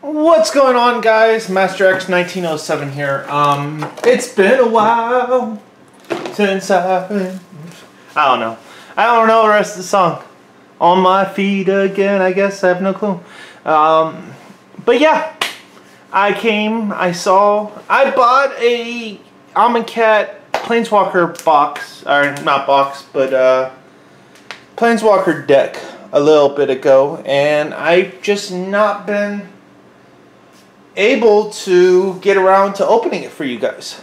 What's going on, guys? Master X 1907 here. It's been a while since I don't know the rest of the song. On my feet again, I guess I have no clue. But yeah, I bought a amonkhet Planeswalker box, or not box, but Planeswalker deck a little bit ago, and I've just not been able to get around to opening it for you guys.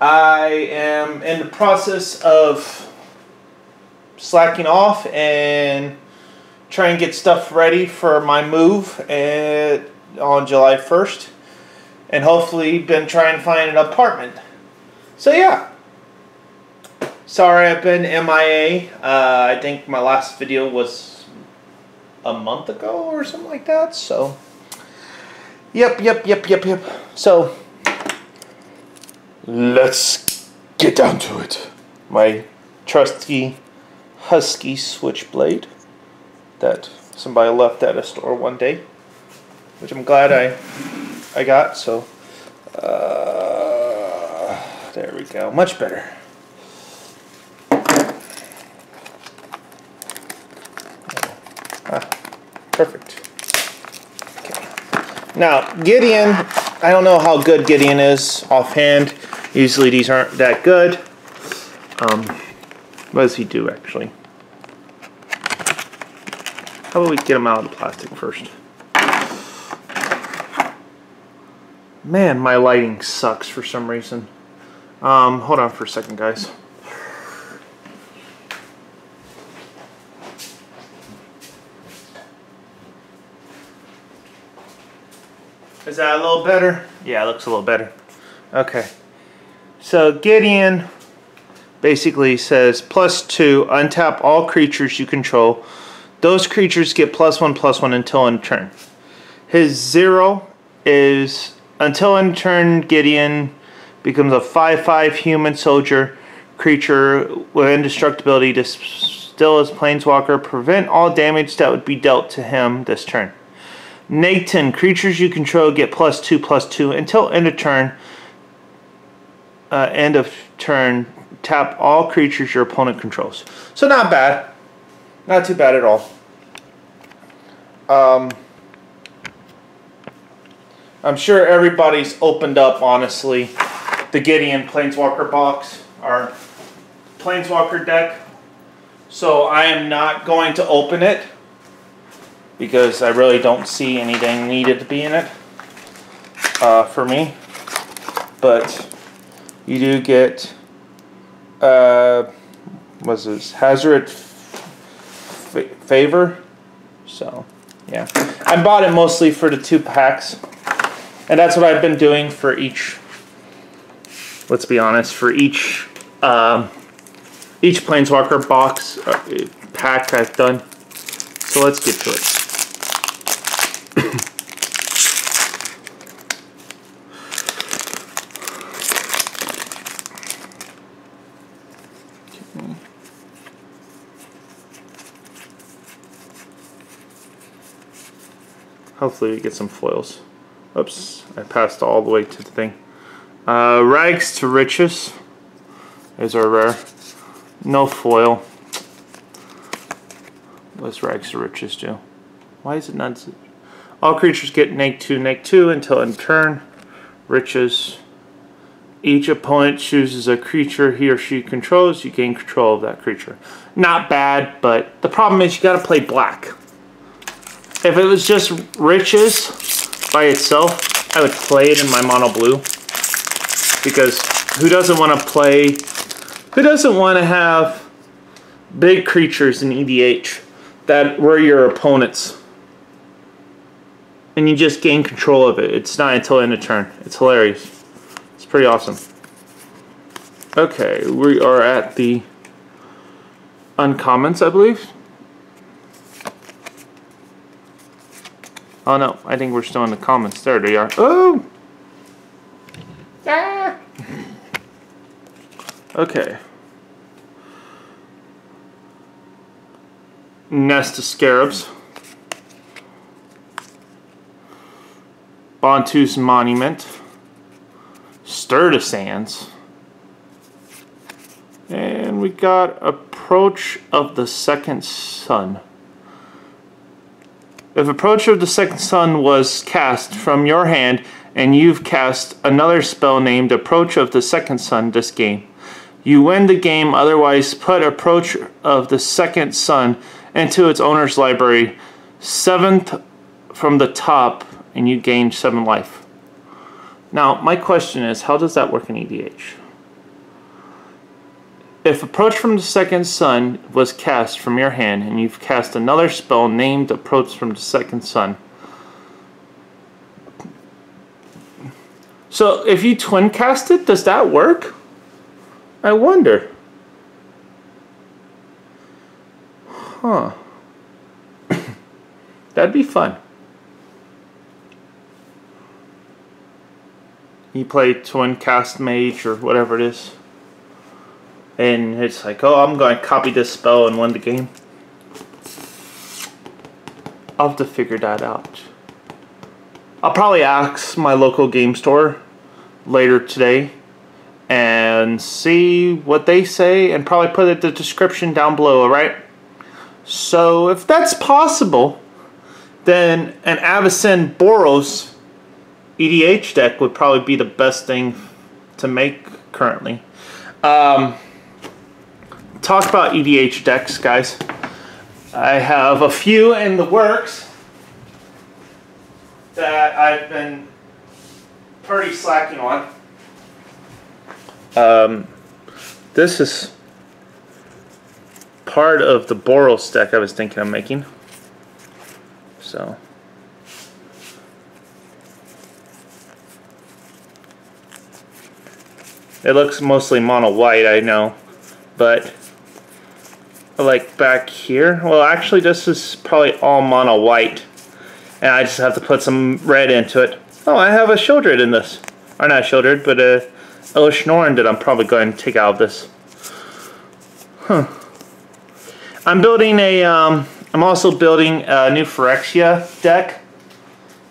I am in the process of slacking off and trying to get stuff ready for my move on July 1st, and hopefully been trying to find an apartment. So yeah, sorry I've been MIA. I think my last video was a month ago or something like that, so Yep. So, let's get down to it. My trusty Husky switchblade that somebody left at a store one day, which I'm glad I got. So, there we go. Much better. Perfect. Now, Gideon, I don't know how good Gideon is offhand. Usually these aren't that good. What does he do, actually? How about we get him out of the plastic first? Man, my lighting sucks for some reason. Hold on for a second, guys. Is that a little better? Yeah, it looks a little better. Okay. So Gideon basically says +2, untap all creatures you control. Those creatures get +1/+1 until end turn. His 0 is until end turn, Gideon becomes a 5/5 human soldier creature with indestructibility to still as planeswalker. Prevent all damage that would be dealt to him this turn. Nathan, creatures you control get +2/+2 until end of turn. End of turn, tap all creatures your opponent controls. So not bad. Not too bad at all. I'm sure everybody's opened up, honestly, the Gideon Planeswalker box, or Planeswalker deck. So I am not going to open it, because I really don't see anything needed to be in it for me. But you do get what's this? Hazard Favor. So yeah, I bought it mostly for the 2 packs, and that's what I've been doing for each. Let's be honest, for each Planeswalker box pack I've done. So let's get to it. Hopefully we get some foils. Oops, I passed all the way to the thing. Rags to Riches is our rare. No foil. What does Rags to Riches do? Why is it not? All creatures get -2/2 until end turn. Riches. Each opponent chooses a creature he or she controls. You gain control of that creature. Not bad, but the problem is you gotta play black. If it was just Riches by itself, I would play it in my mono blue. Because who doesn't want to play, who doesn't want to have big creatures in EDH that were your opponents? And you just gain control of it. It's not until end of turn. It's hilarious. It's pretty awesome. Okay, we are at the uncommons, I believe. Oh no, I think we're still in the comments. There they are. Oh! Ah! Okay. Nest of Scarabs. Bantu's Monument, Stir the Sands, and we got Approach of the Second Sun. If Approach of the Second Sun was cast from your hand and you've cast another spell named Approach of the Second Sun this game, you win the game. Otherwise, put Approach of the Second Sun into its owner's library, 7th from the top, and you gain 7 life. Now, my question is, how does that work in EDH? If Approach from the Second Sun was cast from your hand and you've cast another spell named Approach from the Second Sun, so if you twin cast it, does that work? I wonder. Huh. That'd be fun. You play twin cast mage or whatever it is, and it's like, oh, I'm going to copy this spell and win the game. I'll have to figure that out. I'll probably ask my local game store later today and see what they say, and probably put it in the description down below, alright? So if that's possible, then an Avacyn Boros EDH deck would probably be the best thing to make currently. Talk about EDH decks, guys. I have a few in the works that I've been pretty slacking on. This is part of the Boros deck I was thinking of making. So it looks mostly mono white, I know, but like back here, well, actually this is probably all mono white, and I just have to put some red into it. Oh, I have a Shieldred in this, or not a Shieldred, but a Elishnorn that I'm probably going to take out of this. Huh. I'm building a, I'm also building a new Phyrexia deck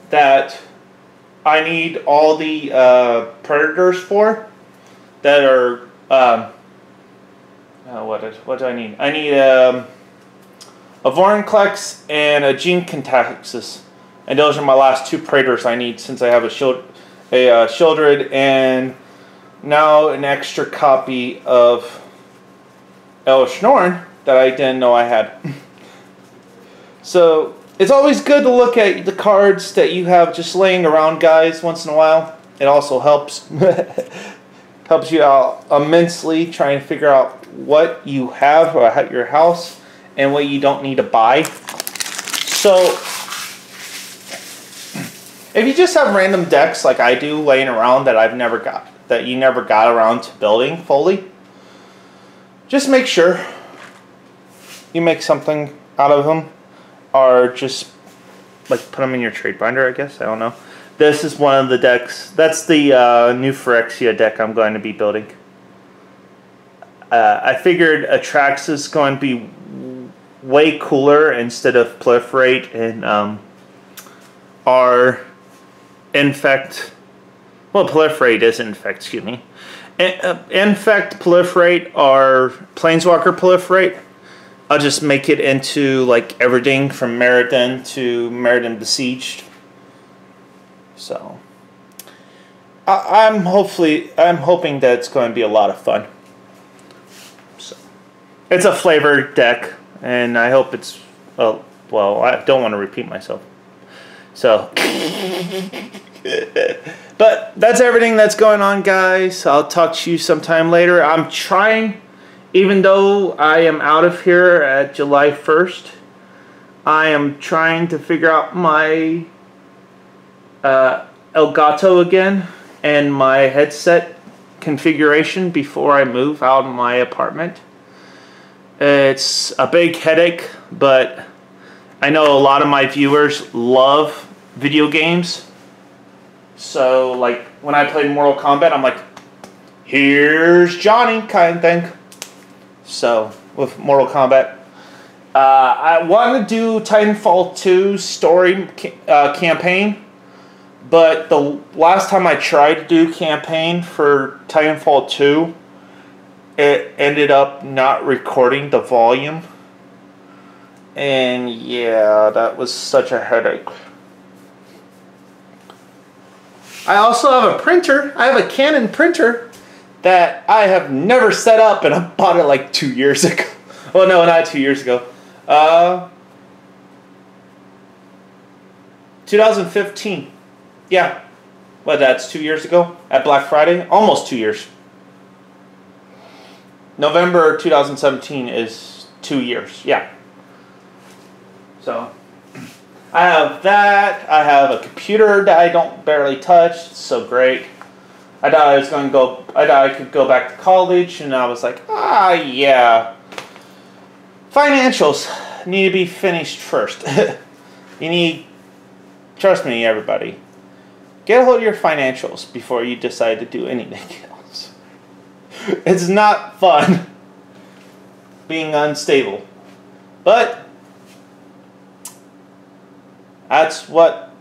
that I need all the predators for that are, what do I need? I need a Vorinclex and a Gene Contaxis, and those are my last 2 predators I need, since I have a Shieldred and now an extra copy of Elishnorn that I didn't know I had. So it's always good to look at the cards that you have just laying around, guys, once in a while. It also helps helps you out immensely trying to figure out what you have at your house and what you don't need to buy. So if you just have random decks like I do laying around that you never got around to building fully, just make sure you make something out of them, or just like put them in your trade binder, I guess. I don't know. This is one of the decks. That's the new Phyrexia deck I'm going to be building. I figured Atrax is going to be way cooler instead of Proliferate and our Infect. Well, Proliferate is Infect, excuse me. Infect, Proliferate, or Planeswalker Proliferate. I'll just make it into like everything from Meriden to Meriden Besieged. So I'm hoping that it's going to be a lot of fun. So it's a flavored deck, and I hope it's well, I don't want to repeat myself. So but that's everything that's going on, guys. I'll talk to you sometime later. I'm trying, even though I am out of here at July 1st, I am trying to figure out my Elgato again and my headset configuration before I move out of my apartment. It's a big headache, but I know a lot of my viewers love video games. So like when I played Mortal Kombat, I'm like, here's Johnny kind of thing. So with Mortal Kombat, I want to do Titanfall 2 story campaign, But the last time I tried to do campaign for Titanfall 2, it ended up not recording the volume. And yeah, that was such a headache. I also have a printer. I have a Canon printer that I have never set up, and I bought it like 2 years ago. Well, no, not 2 years ago. 2015. Yeah. Well, that's 2 years ago at Black Friday. Almost 2 years. November 2017 is 2 years. Yeah. So, I have that. I have a computer that I don't barely touch. It's so great. I thought I was going to go. I thought I could go back to college, and I was like, yeah. Financials need to be finished first. You need, trust me, everybody. Get a hold of your financials before you decide to do anything else. It's not fun being unstable, but that's what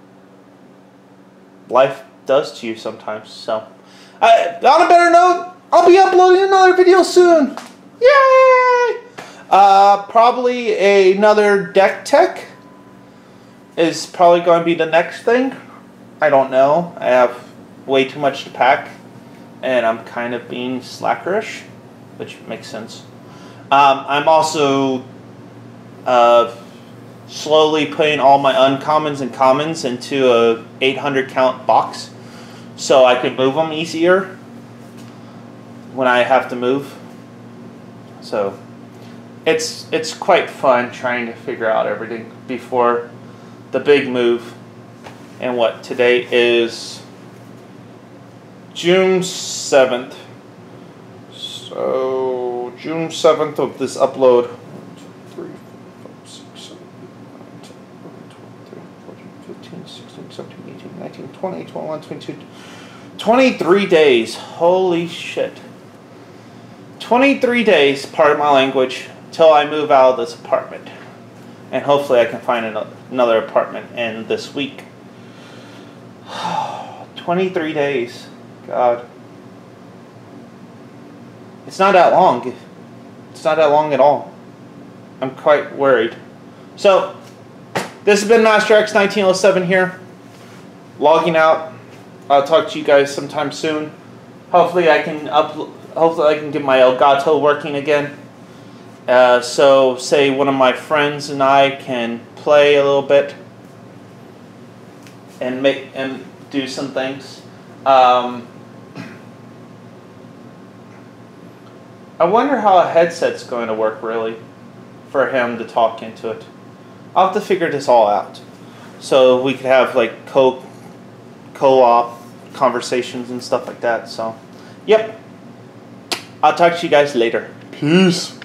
life does to you sometimes. So, on a better note, I'll be uploading another video soon. Yay! Probably another deck tech is probably going to be the next thing. I don't know. I have way too much to pack, and I'm kind of being slackerish, which makes sense. I'm also slowly putting all my uncommons and commons into a 800 count box, so I can move them easier when I have to move. So it's quite fun trying to figure out everything before the big move. And what today is June 7th. So June 7th of this upload. 1, 2, 3, 4, 5, 6, 7, 8, 9, 10, 11, 12, 13, 14, 15, 16, 17, 18, 19, 20, 21, 22, 23 days. Holy shit. 23 days, pardon my language, till I move out of this apartment. And hopefully I can find another apartment in this week. 23 days. God. It's not that long. It's not that long at all. I'm quite worried. So, this has been Master X 1907 here. Logging out. I'll talk to you guys sometime soon. Hopefully I can get my Elgato working again. So say one of my friends and I can play a little bit and do some things. I wonder how a headset's going to work really for him to talk into it. I'll have to figure this all out so we could have like co-op conversations and stuff like that. So, yep. I'll talk to you guys later. Peace.